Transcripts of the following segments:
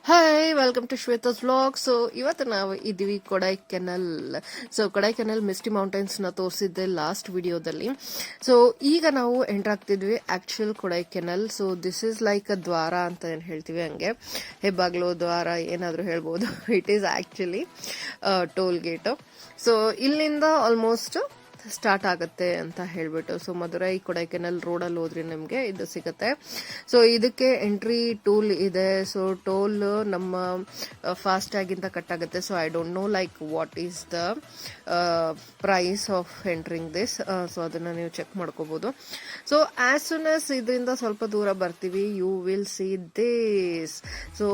Hi, welcome to Shwetha's vlog. So ಇವತ್ತು ನಾವು ಇದೀವಿ Kodaikanal. So Kodaikanal misty mountains ನ ತೋರಿಸಿದ್ದೆ ಲಾಸ್ಟ್ ವಿಡಿಯೋದಲ್ಲಿ. ಸೊ ಈಗ ನಾವು ಎಂಟರ್ ಆಗ್ತಿದ್ವಿ actual Kodaikanal. So this is like a ದ್ವಾರ ಅಂತ ಏನ್ ಹೇಳ್ತೀವಿ, ಹಂಗೆ ಹೆಬ್ಬಾಗ್ಲು ದ್ವಾರ ಏನಾದ್ರು ಹೇಳ್ಬೋದು. It is actually toll gate. So ಇಲ್ಲಿಂದ ಆಲ್ಮೋಸ್ಟ್ ಸ್ಟಾರ್ಟ್ ಆಗುತ್ತೆ ಅಂತ ಹೇಳ್ಬಿಟ್ಟು, ಸೊ ಮಧುರೈ ಕೊಡೈಕೆನಲ್ ರೋಡಲ್ಲಿ ಹೋದ್ರೆ ನಿಮಗೆ ಇದು ಸಿಗುತ್ತೆ. ಸೊ ಇದಕ್ಕೆ ಎಂಟ್ರಿ ಟೂಲ್ ಇದೆ. ಸೊ ಟೋಲ್ ನಮ್ಮ ಫಾಸ್ಟ್ ಟ್ಯಾಗಿಂದ ಕಟ್ ಆಗುತ್ತೆ. So I don't know like what is the price of entering this. So ಅದನ್ನ ನೀವು ಚೆಕ್ ಮಾಡ್ಕೋಬಹುದು. ಸೊ ಆಸ್ ಸೂನ್ ಆಸ್ ಇದರಿಂದ ಸ್ವಲ್ಪ ದೂರ ಬರ್ತೀವಿ, you will see this. So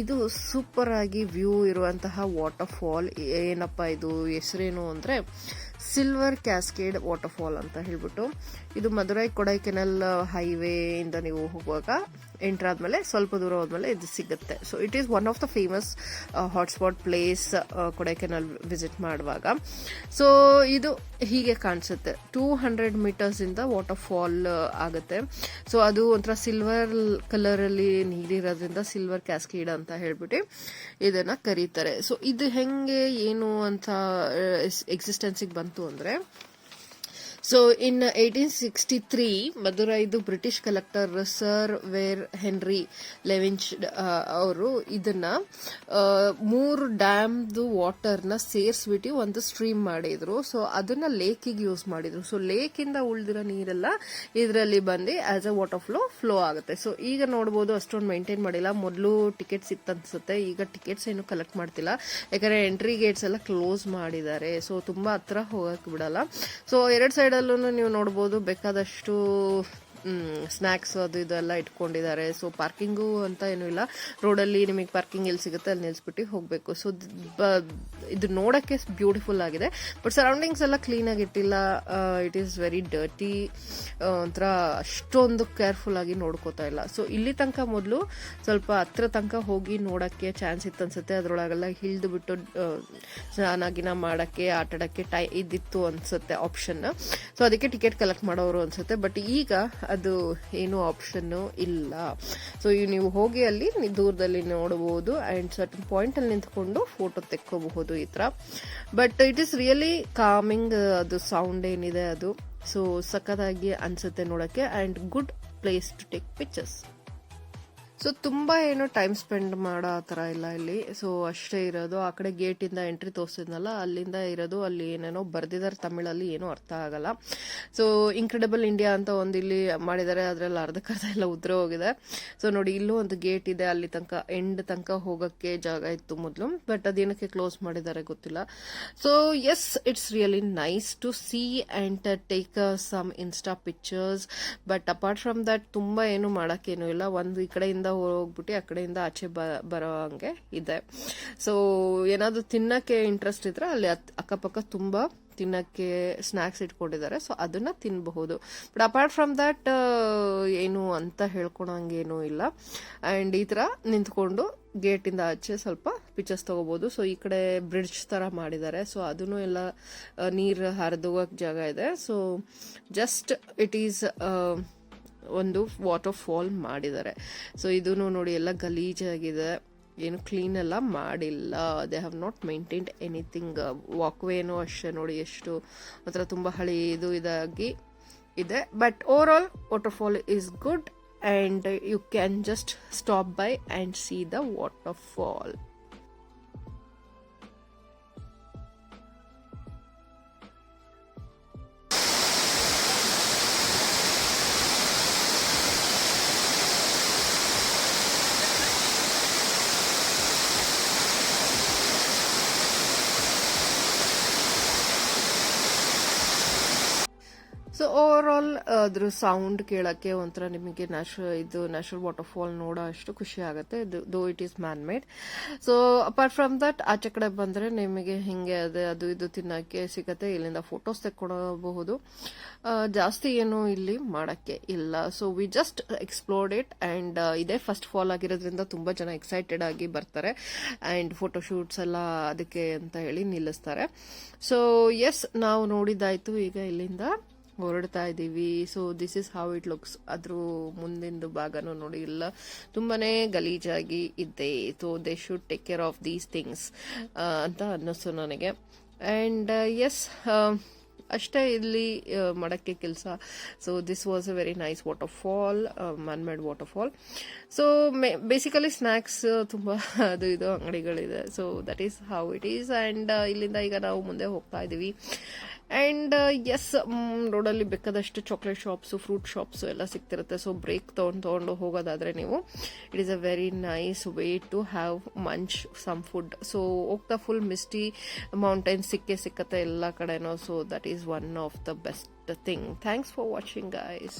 ಇದು ಸೂಪರ್ ಆಗಿ ವ್ಯೂ ಇರುವಂತಹ ವಾಟರ್ ಫಾಲ್. ಏನಪ್ಪಾ ಇದು ಹೆಸರೇನು ಅಂದ್ರೆ ಸಿಲ್ವರ್ ಕ್ಯಾಸ್ಕೇಡ್ ವಾಟರ್ ಫಾಲ್ ಅಂತ ಹೇಳ್ಬಿಟ್ಟು, ಇದು ಮಧುರೈ ಕೊಡೈಕೆನಲ್ ಹೈವೇ ಇಂದ ನೀವು ಹೋಗುವಾಗ ಎಂಟರ್ ಆದ್ಮೇಲೆ ಸ್ವಲ್ಪ ದೂರ ಹೋದ್ಮೇಲೆ ಇದು ಸಿಗುತ್ತೆ. So it is one of the famous hotspot place Kodaikanal visit ಮಾಡುವಾಗ. ಸೊ ಇದು ಹೀಗೆ ಕಾಣಿಸುತ್ತೆ. 200 ಮೀಟರ್ಸ್ ಇಂದ ವಾಟರ್ ಫಾಲ್ ಆಗುತ್ತೆ. ಸೊ ಅದು ಒಂಥರ ಸಿಲ್ವರ್ ಕಲರ್ ಅಲ್ಲಿ ನೀರಿರೋದ್ರಿಂದ ಸಿಲ್ವರ್ ಕ್ಯಾಸ್ಕೇಡ್ ಅಂತ ಹೇಳ್ಬಿಟ್ಟು ಇದನ್ನ ಕರೀತಾರೆ. ಸೊ ಇದು ಹೆಂಗೆ ಏನು ಅಂತ ಎಕ್ಸಿಸ್ಟೆನ್ಸಿಗೆ ಬಂತು ಅಂದ್ರೆ, ಸೊ ಇನ್ 1863 ಮಧುರೈದು British collector sir Vere Henry Levinge ಅವರು ಇದನ್ನ 3 ಡ್ಯಾಮ್ದು ವಾಟರ್ನ ಸೇರಿಸ್ಬಿಟ್ಟು ಒಂದು ಸ್ಟ್ರೀಮ್ ಮಾಡಿದ್ರು. ಸೊ ಅದನ್ನ ಲೇಕಿಗೆ ಯೂಸ್ ಮಾಡಿದ್ರು. ಸೊ ಲೇಕ್ ಇಂದ ಉಳಿದಿರೋ ನೀರೆಲ್ಲ ಇದರಲ್ಲಿ ಬಂದು ಆಸ್ ಅ ವಾಟರ್ ಫ್ಲೋ ಆಗುತ್ತೆ. ಸೊ ಈಗ ನೋಡಬಹುದು ಅಷ್ಟೊಂದು ಮೇಂಟೈನ್ ಮಾಡಿಲ್ಲ. ಮೊದಲು ಟಿಕೆಟ್ಸ್ ಇತ್ತು ಅನ್ಸುತ್ತೆ, ಈಗ ಟಿಕೆಟ್ಸ್ ಏನು ಕಲೆಕ್ಟ್ ಮಾಡ್ತಿಲ್ಲ, ಯಾಕಂದ್ರೆ ಎಂಟ್ರಿ ಗೇಟ್ಸ್ ಎಲ್ಲ ಕ್ಲೋಸ್ ಮಾಡಿದ್ದಾರೆ. ಸೊ ತುಂಬಾ ಹತ್ರ ಹೋಗಕ್ ಬಿಡಲ್ಲ. ಸೊ ಎರಡ್ ಸೈಡ್ ನೀವು ನೋಡಬಹುದು ಬೇಕಾದಷ್ಟು ಸ್ನಾಕ್ಸ್ ಅದು ಇದೆಲ್ಲ ಇಟ್ಕೊಂಡಿದ್ದಾರೆ. ಸೊ ಪಾರ್ಕಿಂಗು ಅಂತ ಏನು ಇಲ್ಲ, ರೋಡಲ್ಲಿ ನಿಮಗೆ ಪಾರ್ಕಿಂಗ್ ಎಲ್ಲಿ ಸಿಗುತ್ತೆ ಅಲ್ಲಿ ನಿಲ್ಸ್ಬಿಟ್ಟು ಹೋಗ್ಬೇಕು. ಸೊ ಇದು ನೋಡಕ್ಕೆ ಬ್ಯೂಟಿಫುಲ್ ಆಗಿದೆ, ಬಟ್ ಸರೌಂಡಿಂಗ್ಸ್ ಎಲ್ಲ ಕ್ಲೀನ್ ಆಗಿ ಇಟ್ಟಿಲ್ಲ. ಇಟ್ ಈಸ್ ವೆರಿ ಡರ್ಟಿ, ಒಂಥರ ಅಷ್ಟೊಂದು ಕೇರ್ಫುಲ್ ಆಗಿ ನೋಡ್ಕೋತಾ ಇಲ್ಲ. ಸೊ ಇಲ್ಲಿ ತನಕ ಮೊದಲು ಸ್ವಲ್ಪ ಹತ್ರ ತನಕ ಹೋಗಿ ನೋಡಕ್ಕೆ ಚಾನ್ಸ್ ಇತ್ತು ಅನ್ಸುತ್ತೆ. ಅದ್ರೊಳಗೆಲ್ಲ ಹಿಡಿದು ಬಿಟ್ಟು ಸ್ನಾನ ಮಾಡಕ್ಕೆ ಆಟಾಡಕ್ಕೆ ಇದಿತ್ತು ಅನ್ಸುತ್ತೆ ಆಪ್ಷನ್. ಸೊ ಅದಕ್ಕೆ ಟಿಕೆಟ್ ಕಲೆಕ್ಟ್ ಮಾಡೋರು ಅನ್ಸುತ್ತೆ. ಬಟ್ ಈಗ ಅದು ಏನು ಆಪ್ಷನ್ ಇಲ್ಲ. ಸೊ ನೀವು ಹೋಗಿ ಅಲ್ಲಿ ದೂರದಲ್ಲಿ ನೋಡಬಹುದು ಅಂಡ್ ಸರ್ಟನ್ ಪಾಯಿಂಟ್ ಅಲ್ಲಿ ನಿಂತ್ಕೊಂಡು ಫೋಟೋ ತೆಕ್ಕೋಬಹುದು ಈ ತರ. But it is really calming. ಅದು ಸೌಂಡ್ ಏನಿದೆ ಅದು ಸೊ ಸಖತ್ತಾಗಿ ಅನ್ಸುತ್ತೆ ನೋಡಕ್ಕೆ and good place to take pictures. So ತುಂಬಾ ಏನು ಟೈಮ್ ಸ್ಪೆಂಡ್ ಮಾಡೋ ತರ ಇಲ್ಲ ಇಲ್ಲಿ. ಸೊ ಅಷ್ಟೇ ಇರೋದು. ಆ ಕಡೆ ಗೇಟ್ ಇಂದ ಎಂಟ್ರಿ ತೋರಿಸಿದ್ನಲ್ಲ ಅಲ್ಲಿಂದ ಇರೋದು. ಅಲ್ಲಿ ಏನೇನೋ ಬರ್ದಿದ್ದಾರೆ ತಮಿಳಲ್ಲಿ, ಏನೂ ಅರ್ಥ ಆಗಲ್ಲ. ಸೊ ಇನ್ಕ್ರೆಡಿಬಲ್ ಇಂಡಿಯಾ ಅಂತ ಒಂದು ಇಲ್ಲಿ ಮಾಡಿದ್ದಾರೆ, ಅದ್ರಲ್ಲಿ ಅರ್ಧಕ್ಕರ್ಧ ಎಲ್ಲ ಉದ್ರೆ ಹೋಗಿದೆ. ಸೊ ನೋಡಿ ಇಲ್ಲೂ ಒಂದು ಗೇಟ್ ಇದೆ, ಅಲ್ಲಿ ತನಕ ಎಂಡ್ ತನಕ ಹೋಗಕ್ಕೆ ಜಾಗ ಇತ್ತು ಮೊದಲು, ಬಟ್ ಅದೇನಕ್ಕೆ ಕ್ಲೋಸ್ ಮಾಡಿದ್ದಾರೆ ಗೊತ್ತಿಲ್ಲ. So yes, it's really nice to see and take some insta pictures. But apart from that ತುಂಬಾ ಏನು ಮಾಡಕ್ಕೇನು ಇಲ್ಲ. ಒಂದು ಈ ಕಡೆಯಿಂದ ಹೋಗ್ಬಿಟ್ಟು ಆ ಕಡೆಯಿಂದ ಆಚೆ ಬರೋ ಹಂಗೆ ಇದೆ. ಸೊ ಏನಾದ್ರು ತಿನ್ನಕ್ಕೆ ಇಂಟ್ರೆಸ್ಟ್ ಇದ್ರೆ ಅಲ್ಲಿ ಅಕ್ಕಪಕ್ಕ ತುಂಬಾ ತಿನ್ನಕ್ಕೆ ಸ್ನಾಕ್ಸ್ ಇಟ್ಕೊಂಡಿದ್ದಾರೆ. ಸೊ ಅದನ್ನ ತಿನ್ನಬಹುದು. ಬಟ್ ಅಪಾರ್ಟ್ ಫ್ರಮ್ ದಟ್ ಏನು ಅಂತ ಹೇಳ್ಕೊಳಂಗೇನು ಇಲ್ಲ. ಅಂಡ್ ಈ ತರ ನಿಂತ್ಕೊಂಡು ಗೇಟ್ ಇಂದ ಆಚೆ ಸ್ವಲ್ಪ ಪಿಕ್ಚರ್ಸ್ ತಗೋಬಹುದು. ಸೊ ಈ ಕಡೆ ಬ್ರಿಡ್ಜ್ ತರ ಮಾಡಿದ್ದಾರೆ. ಸೊ ಅದನ್ನು ಎಲ್ಲ ನೀರು ಹರಿದೋಗಕ್ ಜಾಗ ಇದೆ. ಸೊ ಜಸ್ಟ್ ಇಟ್ ಈಸ್ ಒಂದು ವಾಟರ್ ಫಾಲ್ ಮಾಡಿದ್ದಾರೆ. ಸೊ ಇದನ್ನು ನೋಡಿ ಎಲ್ಲ ಗಲೀಜಾಗಿದೆ, ಏನು ಕ್ಲೀನ್ ಎಲ್ಲ ಮಾಡಿಲ್ಲ. They have not maintained anything. ವಾಕ್ವೇನು ಅಷ್ಟೇ ನೋಡಿ ಎಷ್ಟು ಒಂಥರ ತುಂಬ ಹಳಿ ಇದಾಗಿ ಇದೆ. But overall waterfall is good and you can just stop by and see the waterfall. So overall ಅದ್ರ ಸೌಂಡ್ ಕೇಳಕ್ಕೆ ಒಂಥರ ನಿಮಗೆ ನ್ಯಾಚುರಲ್ ವಾಟರ್ ಫಾಲ್ ನೋಡೋ ಅಷ್ಟು ಖುಷಿ ಆಗುತ್ತೆ, though it is man made. So apart from that ಆಚೆ ಕಡೆ ಬಂದ್ರೆ ನಿಮಗೆ ಹಿಂಗೆ ಅದೇ ಅದು ಇದು ತಿನ್ನಕ್ಕೆ ಸಿಗತ್ತೆ. ಇಲ್ಲಿಂದ ಫೋಟೋಸ್ ತೆಕ್ಕೊಡಬಹುದು. ಜಾಸ್ತಿ ಏನು ಇಲ್ಲಿ ಮಾಡಕ್ಕೆ ಇಲ್ಲ. So we just explored it and ಇದೇ ಫಸ್ಟ್ ಫಾಲ್ ಆಗಿರೋದ್ರಿಂದ ತುಂಬಾ ಜನ ಎಕ್ಸೈಟೆಡ್ ಆಗಿ ಬರ್ತಾರೆ ಅಂಡ್ ಫೋಟೋ ಶೂಟ್ಸ್ ಎಲ್ಲ ಅದಕ್ಕೆ ಅಂತ ಹೇಳಿ ನಿಲ್ಲಿಸ್ತಾರೆ. ಸೊ ಎಸ್, ನಾವು ನೋಡಿದ್ದಾಯ್ತು. ಈಗ ಇಲ್ಲಿಂದ ಹೊರಡ್ತಾ ಇದ್ದೀವಿ. So this is how it looks. ಅದ್ರ ಮುಂದಿಂದು ಭಾಗನೂ ನೋಡಿ ಎಲ್ಲ ತುಂಬಾನೇ ಗಲೀಜಾಗಿ ಇದೆ. So they should take care of these things ಅಂತ ಅನ್ನಿಸ್ತು ನನಗೆ. ಆ್ಯಂಡ್ ಎಸ್, ಅಷ್ಟೇ ಇಲ್ಲಿ ಮಾಡೋಕ್ಕೆ ಕೆಲಸ. So this was a very nice waterfall, manmade waterfall. So basically snacks ತುಂಬ ಅದು ಇದು ಅಂಗಡಿಗಳಿದೆ. So that is how it is. And ಇಲ್ಲಿಂದ ಈಗ ನಾವು ಮುಂದೆ ಹೋಗ್ತಾ ಇದ್ದೀವಿ. ಆ್ಯಂಡ್ ಎಸ್, ರೋಡಲ್ಲಿ ಬೇಕಾದಷ್ಟು ಚಾಕ್ಲೇಟ್ ಶಾಪ್ಸು, ಫ್ರೂಟ್ ಶಾಪ್ಸು ಎಲ್ಲ ಸಿಗ್ತಿರುತ್ತೆ. ಸೊ ಬ್ರೇಕ್ ತೊಗೊಂಡು ಹೋಗೋದಾದರೆ ನೀವು, it is a very nice way to have munch some food. So ಹೋಗ್ತಾ ಫುಲ್ ಮಿಸ್ಟಿ ಮೌಂಟೈನ್ಸ್ ಸಿಕ್ಕತ್ತೆ ಎಲ್ಲ ಕಡೆನೂ. So that is one of the best thing. Thanks for watching guys.